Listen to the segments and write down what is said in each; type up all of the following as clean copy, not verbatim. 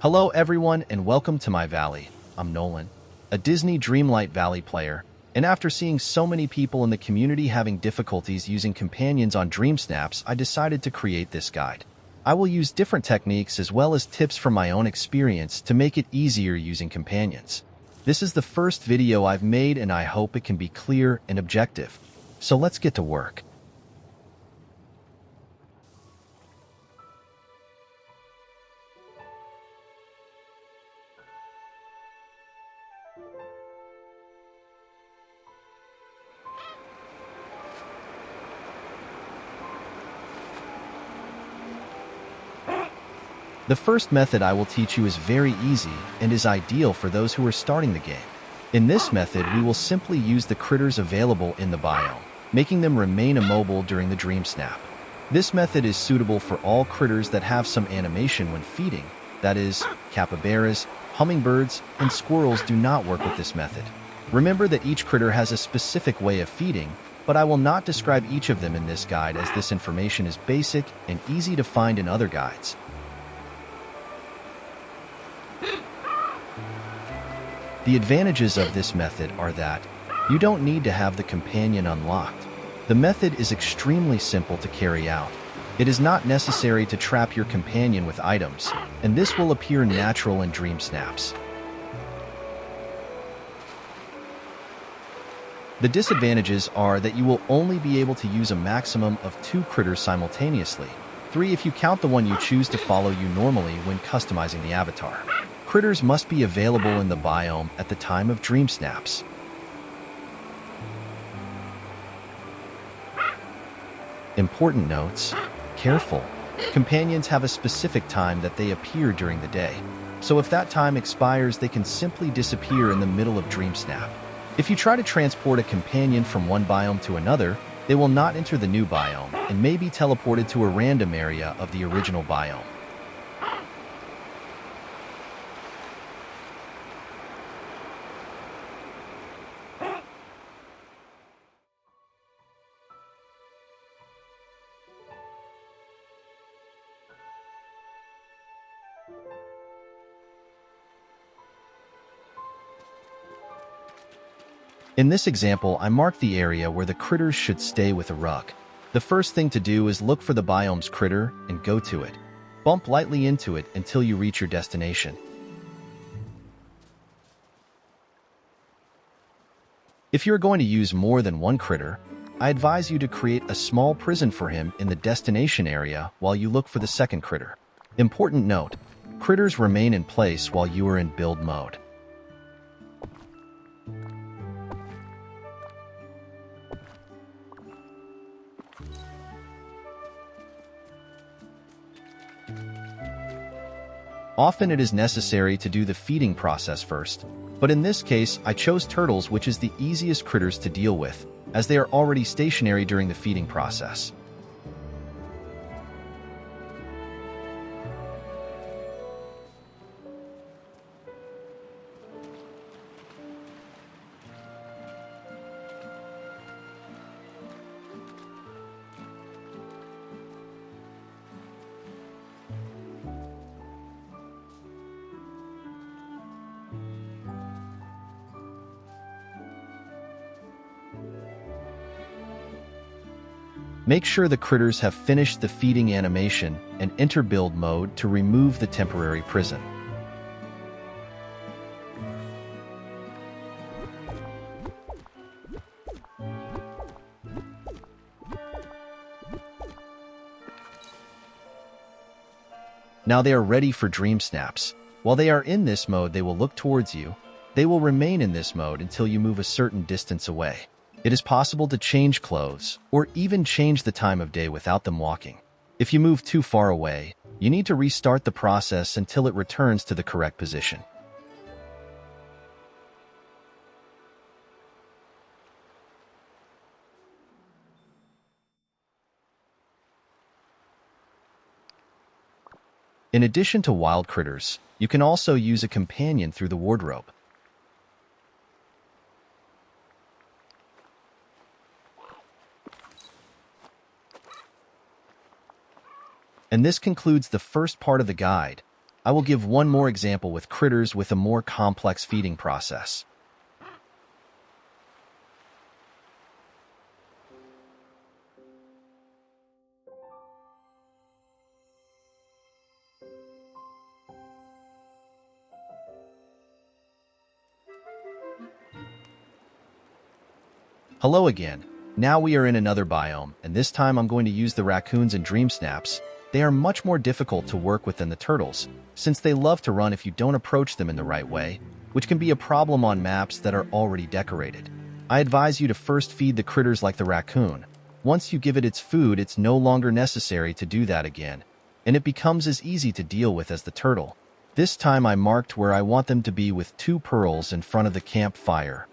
Hello everyone and welcome to my valley. I'm Nolan, a Disney Dreamlight Valley player, and after seeing so many people in the community having difficulties using companions on Dreamsnaps, I decided to create this guide. I will use different techniques as well as tips from my own experience to make it easier using companions. This is the first video I've made and I hope it can be clear and objective. So let's get to work. The first method I will teach you is very easy and is ideal for those who are starting the game. In this method, we will simply use the critters available in the biome, making them remain immobile during the Dreamsnap. This method is suitable for all critters that have some animation when feeding, that is, capybaras, hummingbirds, and squirrels do not work with this method. Remember that each critter has a specific way of feeding, but I will not describe each of them in this guide as this information is basic and easy to find in other guides. The advantages of this method are that you don't need to have the companion unlocked. The method is extremely simple to carry out. It is not necessary to trap your companion with items, and this will appear natural in Dreamsnaps. The disadvantages are that you will only be able to use a maximum of 2 critters simultaneously, 3 if you count the one you choose to follow you normally when customizing the avatar. Critters must be available in the biome at the time of Dreamsnaps. Important notes: careful. Companions have a specific time that they appear during the day, so if that time expires, they can simply disappear in the middle of Dreamsnap. If you try to transport a companion from one biome to another, they will not enter the new biome and may be teleported to a random area of the original biome. In this example, I marked the area where the critters should stay with a rug. The first thing to do is look for the biome's critter and go to it. Bump lightly into it until you reach your destination. If you're going to use more than one critter, I advise you to create a small prison for him in the destination area while you look for the second critter. Important note: critters remain in place while you are in build mode. Often it is necessary to do the feeding process first, but in this case I chose turtles, which is the easiest critters to deal with, as they are already stationary during the feeding process. Make sure the critters have finished the feeding animation and enter build mode to remove the temporary prison. Now they are ready for Dreamsnaps. While they are in this mode, they will look towards you. They will remain in this mode until you move a certain distance away. It is possible to change clothes, or even change the time of day without them walking. If you move too far away, you need to restart the process until it returns to the correct position. In addition to wild critters, you can also use a companion through the wardrobe. And this concludes the first part of the guide. I will give one more example with critters with a more complex feeding process. Hello again. Now we are in another biome, and this time I'm going to use the raccoons and Dreamsnaps. They are much more difficult to work with than the turtles, since they love to run if you don't approach them in the right way, which can be a problem on maps that are already decorated. I advise you to first feed the critters like the raccoon. Once you give it its food, it's no longer necessary to do that again, and it becomes as easy to deal with as the turtle. This time I marked where I want them to be with 2 pearls in front of the campfire.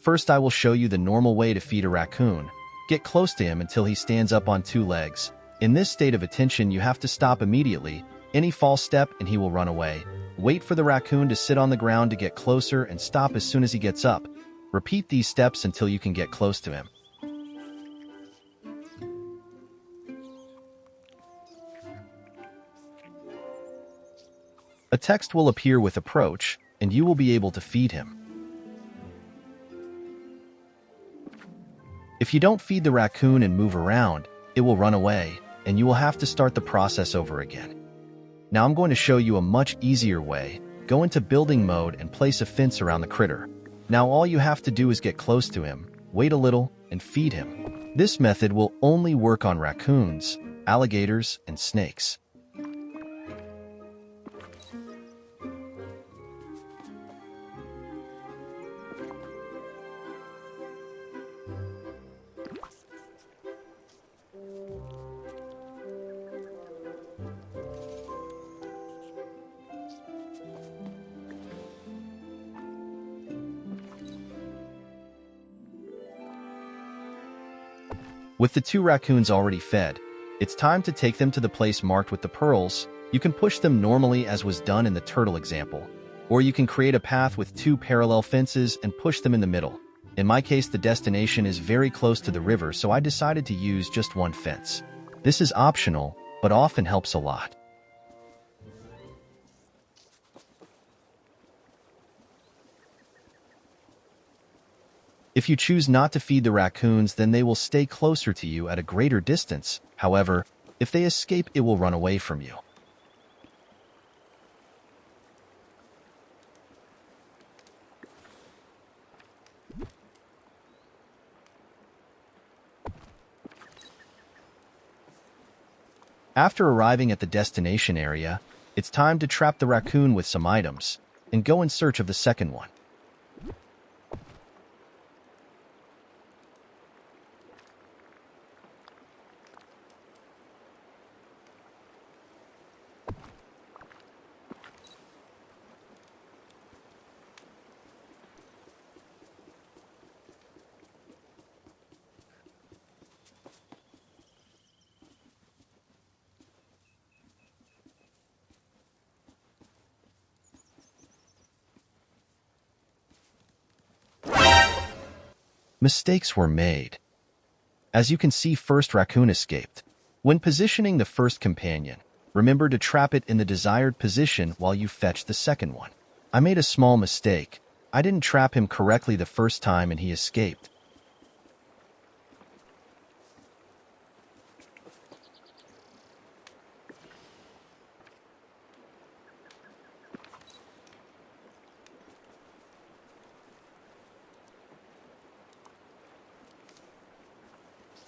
First, I will show you the normal way to feed a raccoon. Get close to him until he stands up on 2 legs. In this state of attention, you have to stop immediately. Any false step and he will run away. Wait for the raccoon to sit on the ground to get closer and stop as soon as he gets up. Repeat these steps until you can get close to him. A text will appear with approach, and you will be able to feed him. If you don't feed the raccoon and move around, it will run away, and you will have to start the process over again. Now I'm going to show you a much easier way. Go into building mode and place a fence around the critter. Now all you have to do is get close to him, wait a little, and feed him. This method will only work on raccoons, alligators, and snakes. With the 2 raccoons already fed, it's time to take them to the place marked with the pearls. You can push them normally as was done in the turtle example, or you can create a path with 2 parallel fences and push them in the middle. In my case, the destination is very close to the river, so I decided to use just 1 fence. This is optional, but often helps a lot. If you choose not to feed the raccoons, then they will stay closer to you at a greater distance. However, if they escape, it will run away from you. After arriving at the destination area, it's time to trap the raccoon with some items and go in search of the second one. Mistakes were made. As you can see, first raccoon escaped. When positioning the first companion, remember to trap it in the desired position while you fetch the second one. I made a small mistake. I didn't trap him correctly the first time and he escaped.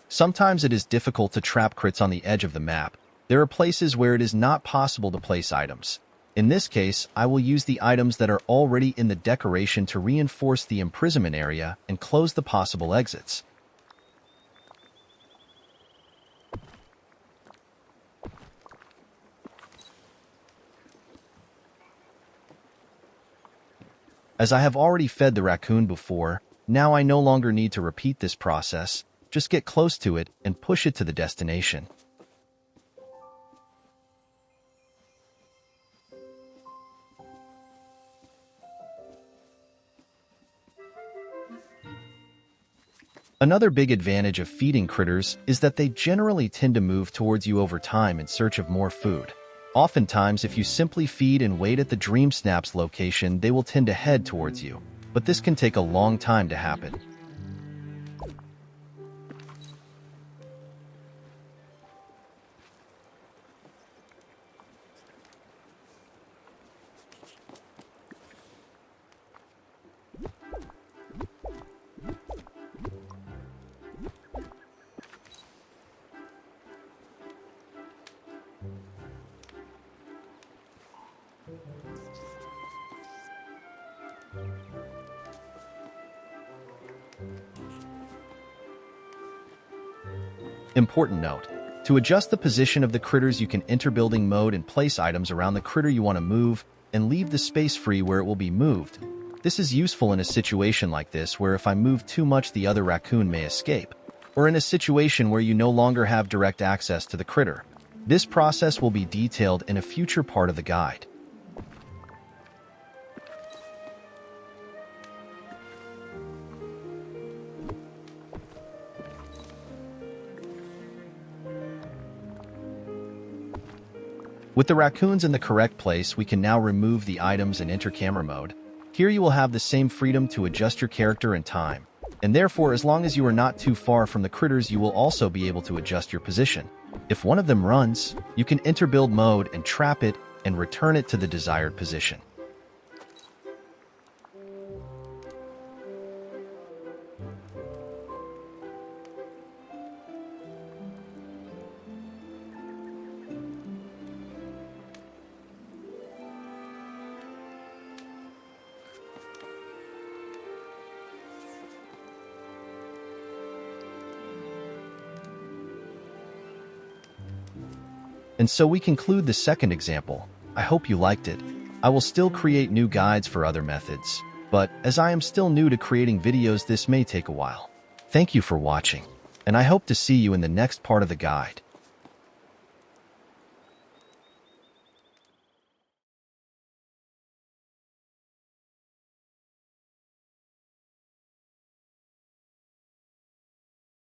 Sometimes it is difficult to trap crits on the edge of the map. There are places where it is not possible to place items. In this case, I will use the items that are already in the decoration to reinforce the imprisonment area and close the possible exits. As I have already fed the raccoon before, now I no longer need to repeat this process. Just get close to it and push it to the destination. Another big advantage of feeding critters is that they generally tend to move towards you over time in search of more food. Oftentimes, if you simply feed and wait at the Dreamsnaps location, they will tend to head towards you, but this can take a long time to happen. Important note: to adjust the position of the critters, you can enter building mode and place items around the critter you want to move and leave the space free where it will be moved. This is useful in a situation like this where if I move too much the other raccoon may escape, or in a situation where you no longer have direct access to the critter. This process will be detailed in a future part of the guide. With the raccoons in the correct place, we can now remove the items and enter camera mode. Here you will have the same freedom to adjust your character and time, and therefore as long as you are not too far from the critters you will also be able to adjust your position. If one of them runs, you can enter build mode and trap it and return it to the desired position. And so we conclude the second example. I hope you liked it. I will still create new guides for other methods, but as I am still new to creating videos, this may take a while. Thank you for watching, and I hope to see you in the next part of the guide.